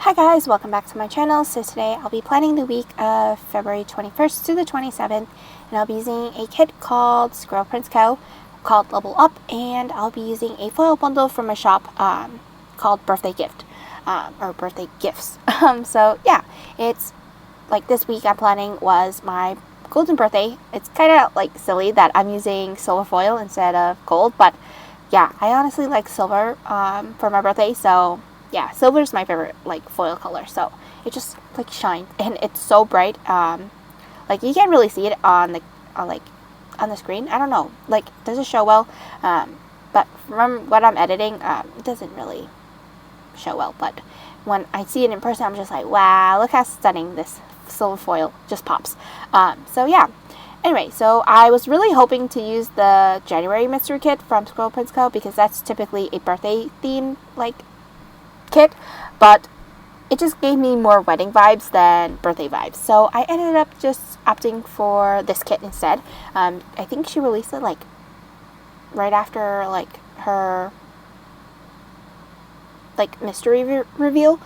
Hi guys, welcome back to my channel. So today I'll be planning the week of February 21st to the 27th, and I'll be using a kit called Squirrel Prince Co. called Level Up, and I'll be using a foil bundle from my shop called Birthday Gift, or Birthday Gifts. So yeah, it's like this week I'm planning was my golden birthday. It's kind of like silly that I'm using silver foil instead of gold, but yeah, I honestly like silver for my birthday, so yeah, silver is my favorite like foil color, so it just like shines and it's so bright. Like you can't really see it on the on the screen. I don't know, like does it show well? But from what I'm editing, it doesn't really show well. But when I see it in person, I'm just like, wow, look how stunning this silver foil just pops. So yeah. Anyway, so I was really hoping to use the January mystery kit from Squirrel Prince Co. because that's typically a birthday theme like kit, but it just gave me more wedding vibes than birthday vibes, so I ended up just opting for this kit instead. I think she released it like right after like her like mystery reveal,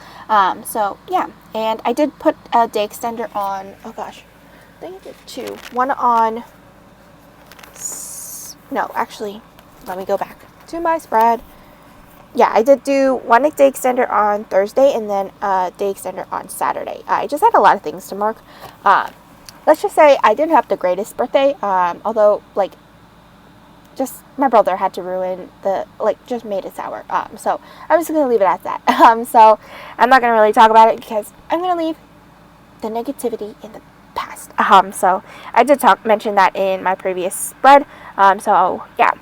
so yeah, and I did put a day extender on. Oh gosh, I think I did two. One on no, actually, let me go back to my spread. Yeah, I did do one day extender on Thursday and then a day extender on Saturday. I just had a lot of things to mark. Let's just say I didn't have the greatest birthday, although, like, just my brother had to ruin the, like, just made it sour. So I'm just going to leave it at that. So I'm not going to really talk about it because I'm going to leave the negativity in the past. So I did mention that in my previous spread. So yeah.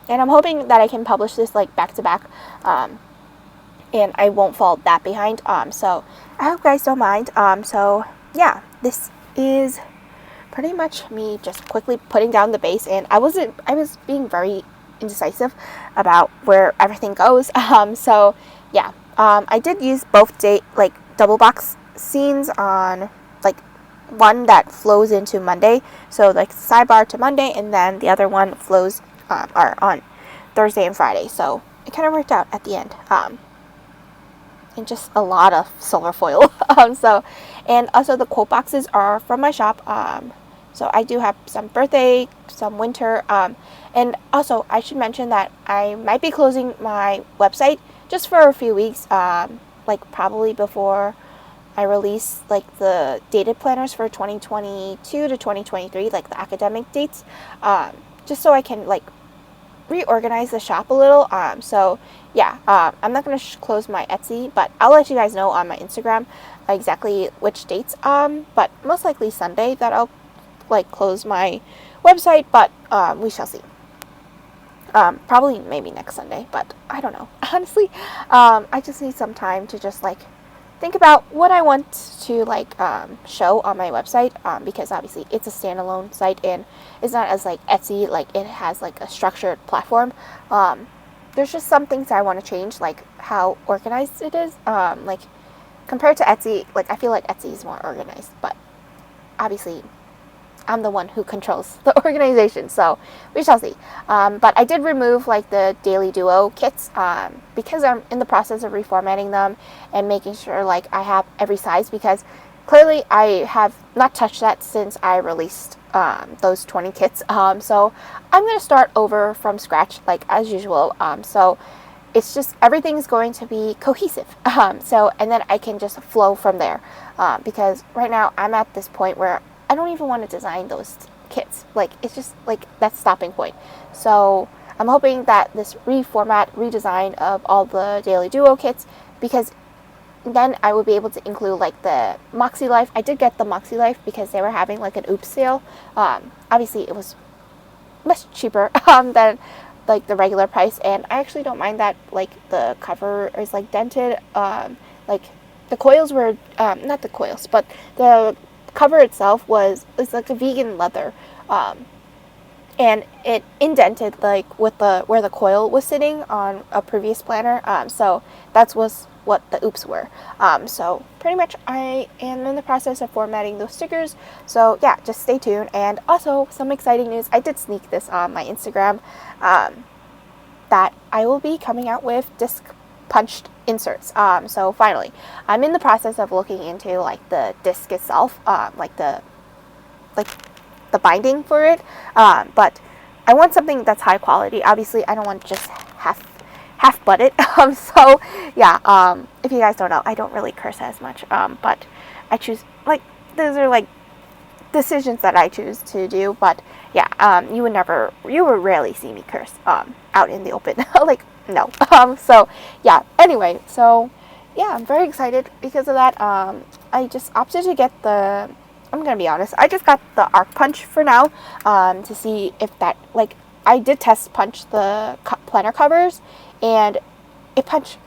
And I'm hoping that I can publish this like back to back, and I won't fall that behind. So I hope you guys don't mind. So yeah, this is pretty much me just quickly putting down the base, and I was being very indecisive about where everything goes. So yeah, I did use both double box scenes on like one that flows into Monday, so like sidebar to Monday, and then the other one flows are on Thursday and Friday, so it kind of worked out at the end. And just a lot of silver foil. So, and also the quote boxes are from my shop. So I do have some birthday, some winter, and also I should mention that I might be closing my website just for a few weeks, like probably before I release like the dated planners for 2022 to 2023, like the academic dates, just so I can like reorganize the shop a little. So yeah, I'm not gonna close my Etsy, but I'll let you guys know on my Instagram exactly which dates, but most likely Sunday that I'll like close my website, but we shall see. Probably maybe next Sunday, but I don't know. Honestly, I just need some time to just like think about what I want to like show on my website, because obviously it's a standalone site and it's not as like Etsy, like it has like a structured platform. There's just some things I want to change, like how organized it is, like compared to Etsy. Like I feel like Etsy is more organized, but obviously I'm the one who controls the organization, so we shall see. But I did remove like the Daily Duo kits, because I'm in the process of reformatting them and making sure like I have every size, because clearly I have not touched that since I released those 20 kits. So I'm going to start over from scratch like as usual. So it's just everything's going to be cohesive. So and then I can just flow from there, because right now I'm at this point where I don't even want to design those kits. Like, it's just, like, that stopping point. So, I'm hoping that this redesign of all the Daily Duo kits, because then I would be able to include, like, the Moxie Life. I did get the Moxie Life because they were having, like, an oops sale. Obviously, it was much cheaper than, like, the regular price. And I actually don't mind that, like, the cover is, like, dented. Like, the coils were, not the coils, but the cover itself it's like a vegan leather, and it indented like with where the coil was sitting on a previous planner, so was what the oops were. So pretty much I am in the process of formatting those stickers, so yeah, just stay tuned. And also some exciting news, I did sneak this on my Instagram, that I will be coming out with disc punched inserts. So finally, I'm in the process of looking into like the disc itself, like the binding for it. But I want something that's high quality. Obviously, I don't want just half butted. So yeah. If you guys don't know, I don't really curse as much. But I choose like those are like decisions that I choose to do. But yeah. You would rarely see me curse out in the open. Like no. So yeah. Anyway. So yeah, I'm very excited because of that. I just opted to get the. I'm gonna be honest. I just got the arc punch for now, to see if that like I did test punch the planner covers, and it punched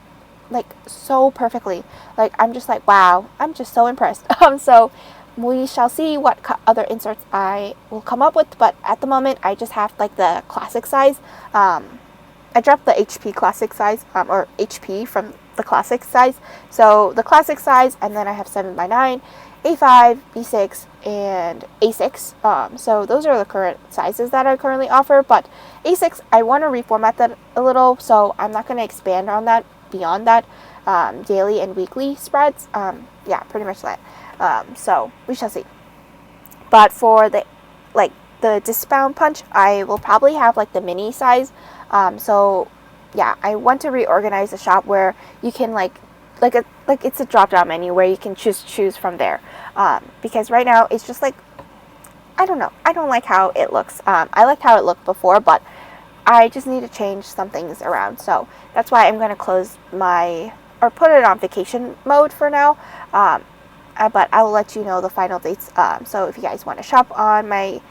like so perfectly. Like I'm just like wow. I'm just so impressed. So we shall see what other inserts I will come up with. But at the moment, I just have like the classic size. I dropped the HP classic size, or HP from the classic size. So the classic size, and then I have 7x9, A5, B6, and A6. So those are the current sizes that I currently offer. But A6, I want to reformat that a little, so I'm not going to expand on that beyond that. Daily and weekly spreads. Yeah, pretty much that. So we shall see. But for the discbound punch, I will probably have like the mini size. So yeah, I want to reorganize the shop where you can it's a drop down menu where you can choose from there. Because right now it's just like I don't know. I don't like how it looks. I liked how it looked before, but I just need to change some things around. So that's why I'm going to put it on vacation mode for now. But I will let you know the final dates. So if you guys want to shop on my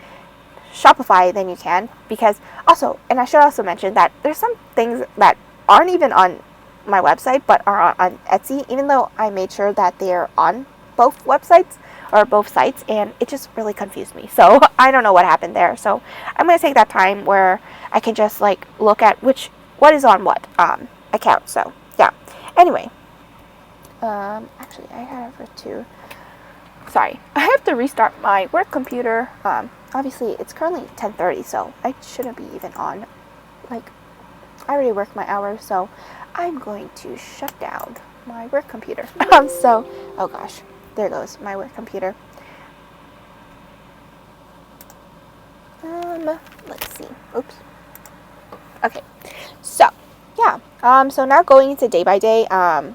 Shopify, then you can. Because also, and I should also mention that there's some things that aren't even on my website but are on Etsy, even though I made sure that they're on both websites or both sites, and it just really confused me. So I don't know what happened there. So I'm going to take that time where I can just like look at what is on what account. So yeah. Anyway, actually I have to. Sorry, I have to restart my work computer. Obviously, it's currently 10:30, so I shouldn't be even on. Like, I already worked my hours, so I'm going to shut down my work computer. Oh gosh, there goes my work computer. Let's see. Oops. Okay, so yeah. So now going into day by day. I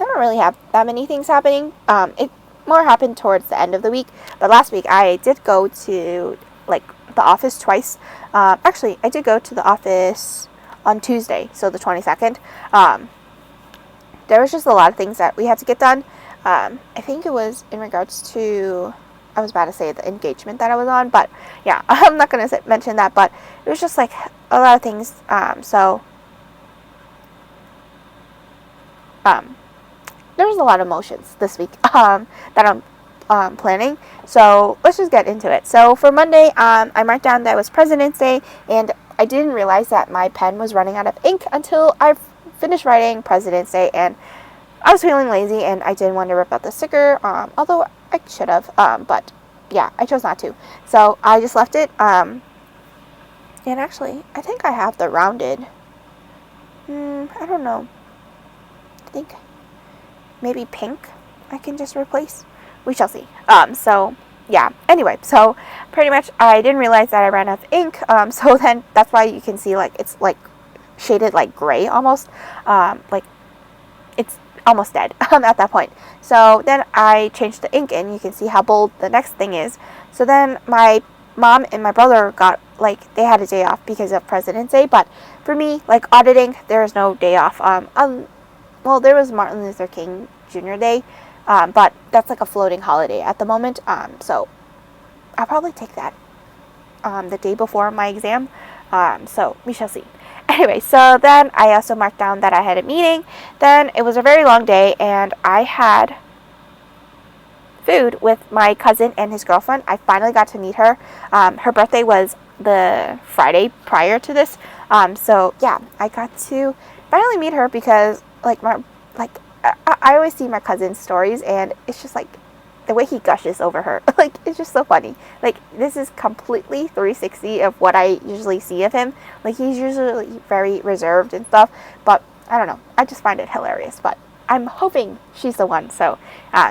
don't really have that many things happening. It more happened towards the end of the week. But last week I did go to like the office twice. Actually, I did go to the office on Tuesday, so the 22nd. There was just a lot of things that we had to get done. I think it was in regards to, I was about to say the engagement that I was on, but yeah, I'm not going to mention that, but it was just like a lot of things. There was a lot of emotions this week that I'm planning. So let's just get into it. So for Monday, I marked down that it was President's Day, and I didn't realize that my pen was running out of ink until I finished writing President's Day, and I was feeling lazy and I didn't want to rip out the sticker, although I should have, but yeah, I chose not to. So I just left it, and actually, I think I have the rounded, I don't know, I think maybe pink I can just replace. We shall see. So yeah, anyway, so pretty much I didn't realize that I ran out of ink, so then that's why you can see like it's like shaded like gray almost, like it's almost dead at that point. So then I changed the ink and you can see how bold the next thing is. So then my mom and my brother got like they had a day off because of President's Day, but for me, like auditing, there is no day off. Well, there was Martin Luther King Jr. Day, but that's like a floating holiday at the moment. So I'll probably take that the day before my exam. So we shall see. Anyway, so then I also marked down that I had a meeting. Then it was a very long day, and I had food with my cousin and his girlfriend. I finally got to meet her. Her birthday was the Friday prior to this. So yeah, I got to finally meet her because I always see my cousin's stories, and it's just like the way he gushes over her. Like, it's just so funny. Like, this is completely 360 of what I usually see of him. Like, he's usually very reserved and stuff, but I don't know. I just find it hilarious, but I'm hoping she's the one. So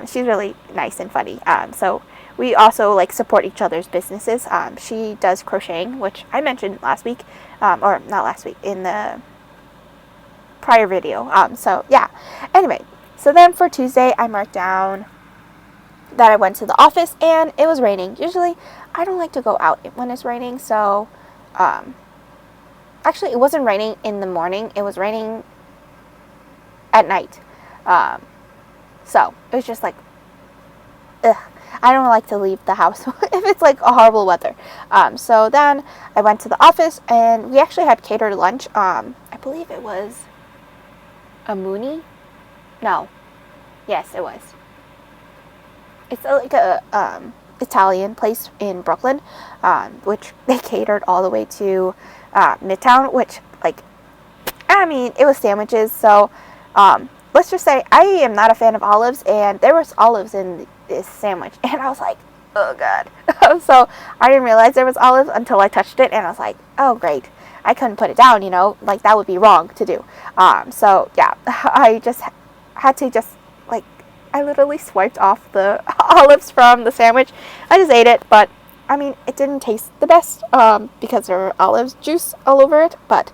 she's really nice and funny. So we also like support each other's businesses. She does crocheting, which I mentioned last week, or not last week, in the prior video. So yeah. Anyway, so then for Tuesday, I marked down that I went to the office and it was raining. Usually, I don't like to go out when it's raining. So actually, it wasn't raining in the morning. It was raining at night. So it was just like, ugh. I don't like to leave the house if it's like a horrible weather. So then I went to the office and we actually had catered lunch. I believe it was a Mooney. No. Yes, it was. It's like a Italian place in Brooklyn, which they catered all the way to Midtown, which, like, I mean, it was sandwiches. So let's just say I am not a fan of olives, and there was olives in this sandwich, and I was like, oh god. So I didn't realize there was olives until I touched it, and I was like, oh great. I couldn't put it down, you know, like that would be wrong to do. So yeah, I just had to like, I literally swiped off the olives from the sandwich. I just ate it, but I mean, it didn't taste the best because there were olives juice all over it. But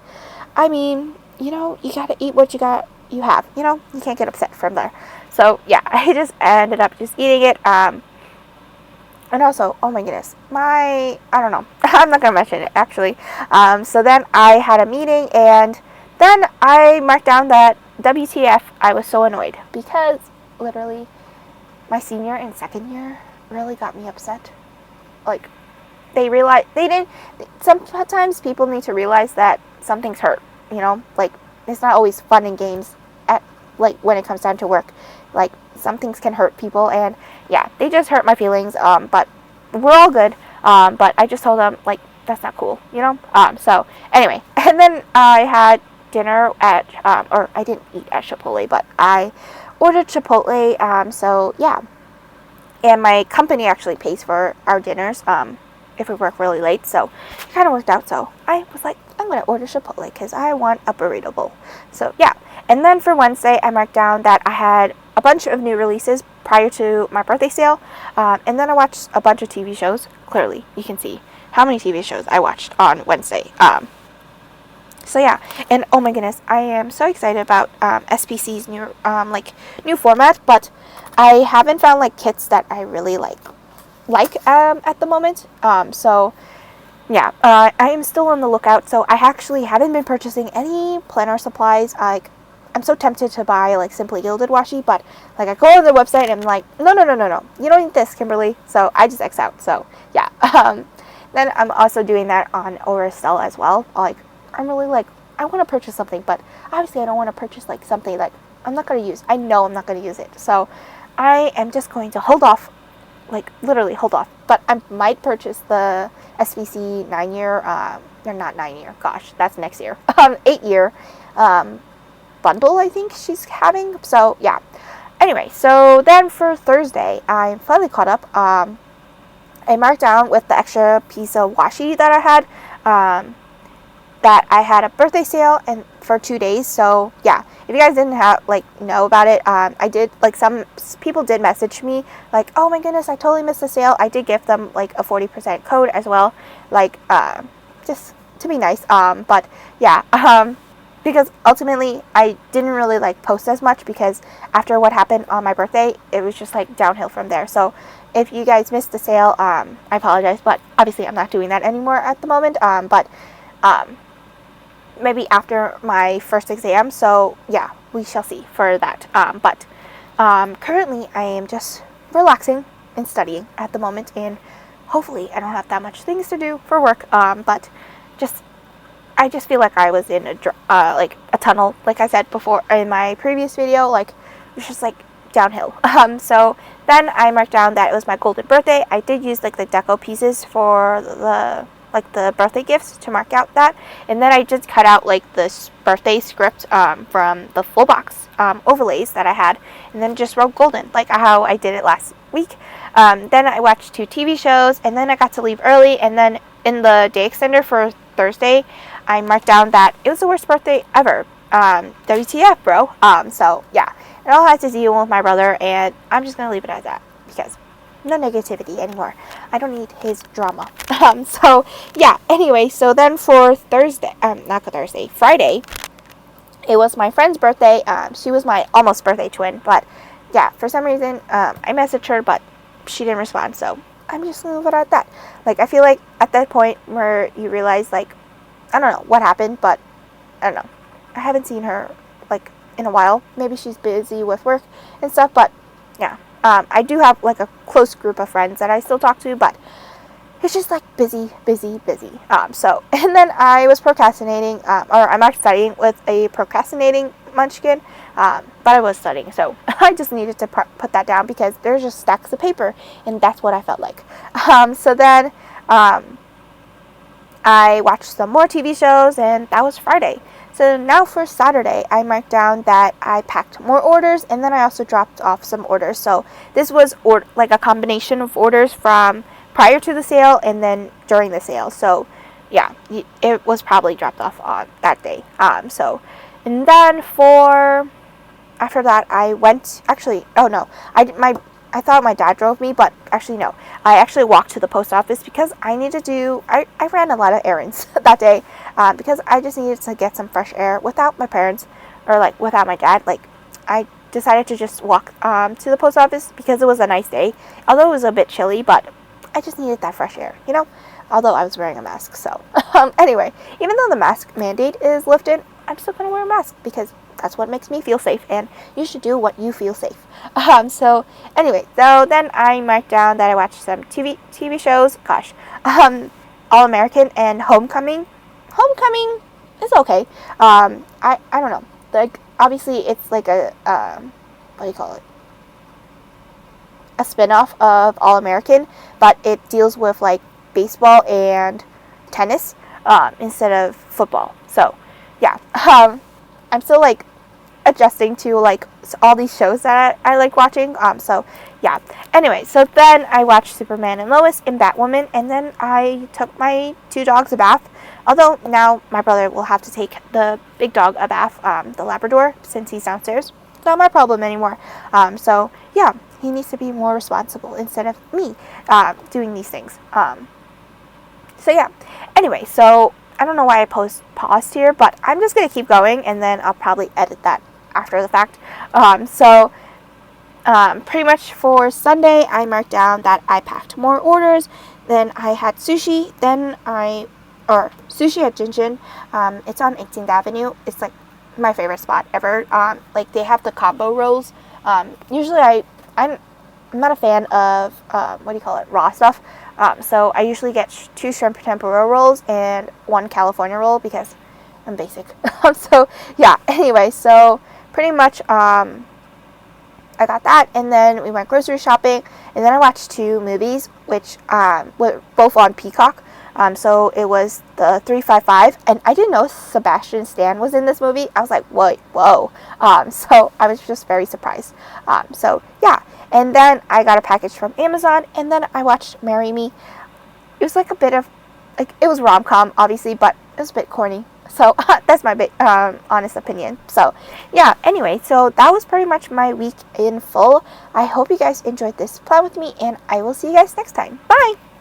I mean, you know, you gotta eat what you have, you know, you can't get upset from there. So yeah, I just ended up just eating it. And also, oh my goodness, I don't know, I'm not gonna mention it actually. So then I had a meeting, and then I marked down that WTF, I was so annoyed because literally my senior and second year really got me upset. Like, they realized, they didn't, sometimes people need to realize that something's hurt, you know, like, it's not always fun and games at, like, when it comes time to work. Like, some things can hurt people, and yeah, they just hurt my feelings, but we're all good. But I just told them, like, that's not cool, you know. So anyway, and then I had dinner at, or I didn't eat at Chipotle, but I ordered Chipotle. So yeah, and my company actually pays for our dinners if we work really late, so it kind of worked out. So I was like, I'm gonna order Chipotle because I want a burrito bowl. So yeah, and then for Wednesday, I marked down that I had a bunch of new releases prior to my birthday sale, and then I watched a bunch of TV shows. Clearly, you can see how many TV shows I watched on Wednesday. So yeah, and oh my goodness, I am so excited about SPC's new format, but I haven't found like kits that I really like at the moment. So yeah, I am still on the lookout. So I actually haven't been purchasing any planner supplies. I'm so tempted to buy like Simply Gilded washi, but like I go on the website and I'm like, no, you don't need this, Kimberly. So I just X out. So yeah. Then I'm also doing that on Orestelle as well. Like, I'm really like, I want to purchase something, but obviously I don't want to purchase like something that I'm not going to use. I know I'm not going to use it. So I am just going to hold off, like literally hold off. But I might purchase the SPC 9-year, or not 9-year, gosh, that's next year, 8-year bundle I think she's having. So yeah. Anyway, so then for Thursday, I'm finally caught up. I marked down with the extra piece of washi that I had, that I had a birthday sale and for 2 days. So yeah, if you guys didn't know about it, I did, like, some people did message me like, oh my goodness, I totally missed the sale. I did give them like a 40% code as well, like just to be nice. But yeah, because ultimately I didn't really like post as much because after what happened on my birthday, it was just like downhill from there. So if you guys missed the sale, I apologize, but obviously I'm not doing that anymore at the moment. But maybe after my first exam. So yeah, we shall see for that. But currently I am just relaxing and studying at the moment, and hopefully I don't have that much things to do for work. But I just feel like I was in like a tunnel, like I said before in my previous video. Like, it was just like downhill. So then I marked down that it was my golden birthday. I did use like the deco pieces for the birthday gifts to mark out that, and then I just cut out like this birthday script from the full box overlays that I had, and then just wrote golden like how I did it last week. Then I watched 2 TV shows, and then I got to leave early, and then in the day extender for Thursday, I marked down that it was the worst birthday ever. WTF, bro. So yeah, it all has to do with my brother, and I'm just gonna leave it at that because no negativity anymore. I don't need his drama. So yeah. Anyway, so then for Thursday, not Thursday, Friday, it was my friend's birthday. She was my almost birthday twin, but yeah, for some reason, I messaged her, but she didn't respond. So I'm just gonna leave it at that. Like, I feel like at that point where you realize, like, I don't know what happened, but I don't know. I haven't seen her like in a while. Maybe she's busy with work and stuff, but yeah. I do have like a close group of friends that I still talk to, but it's just like busy. So, and then I was procrastinating, or I'm actually studying with a procrastinating munchkin, but I was studying, so I just needed to put that down because there's just stacks of paper, and that's what I felt like. So then, I watched some more TV shows, and that was Friday. So now for Saturday, I marked down that I packed more orders, and then I also dropped off some orders. So this was like a combination of orders from prior to the sale and then during the sale. So yeah, it was probably dropped off on that day. And then after that, I went, actually, oh no, I thought my dad drove me, but actually no. I actually walked to the post office because I ran a lot of errands that day, because I just needed to get some fresh air without my parents, or like without my dad. Like, I decided to just walk to the post office because it was a nice day, although it was a bit chilly, but I just needed that fresh air, although I was wearing a mask. So anyway, even though the mask mandate is lifted, I'm still going to wear a mask because that's what makes me feel safe, and you should do what you feel safe. So anyway, so then I marked down that I watched some TV shows. Gosh, All American and Homecoming. Homecoming is okay. I don't know. Like, obviously it's like a what do you call it? A spin-off of All American, but it deals with like baseball and tennis instead of football. So yeah, I'm still like adjusting to like all these shows that I like watching. So yeah. Anyway, so then I watched Superman and Lois and Batwoman, and then I took my 2 dogs a bath. Although now my brother will have to take the big dog a bath, the Labrador, since he's downstairs. Not my problem anymore. So yeah, he needs to be more responsible instead of me doing these things. So yeah. Anyway, so I don't know why I paused here, but I'm just going to keep going, and then I'll probably edit that after the fact. Pretty much for Sunday, I marked down that I packed more orders. Then I had sushi. Sushi at Jinjin. It's on 18th Avenue. It's like my favorite spot ever. Like, they have the combo rolls. Usually I'm not a fan of raw stuff. So I usually get 2 shrimp tempura rolls and 1 California roll because I'm basic. So yeah, anyway, so pretty much I got that, and then we went grocery shopping, and then I watched 2 movies, which were both on Peacock. So it was the 355, and I didn't know Sebastian Stan was in this movie. I was like, whoa. So I was just very surprised. So yeah, and then I got a package from Amazon, and then I watched Marry Me. It was like a bit of, like, it was rom-com, obviously, but it was a bit corny. So that's my honest opinion. So yeah, anyway, so that was pretty much my week in full. I hope you guys enjoyed this plan with me, and I will see you guys next time. Bye!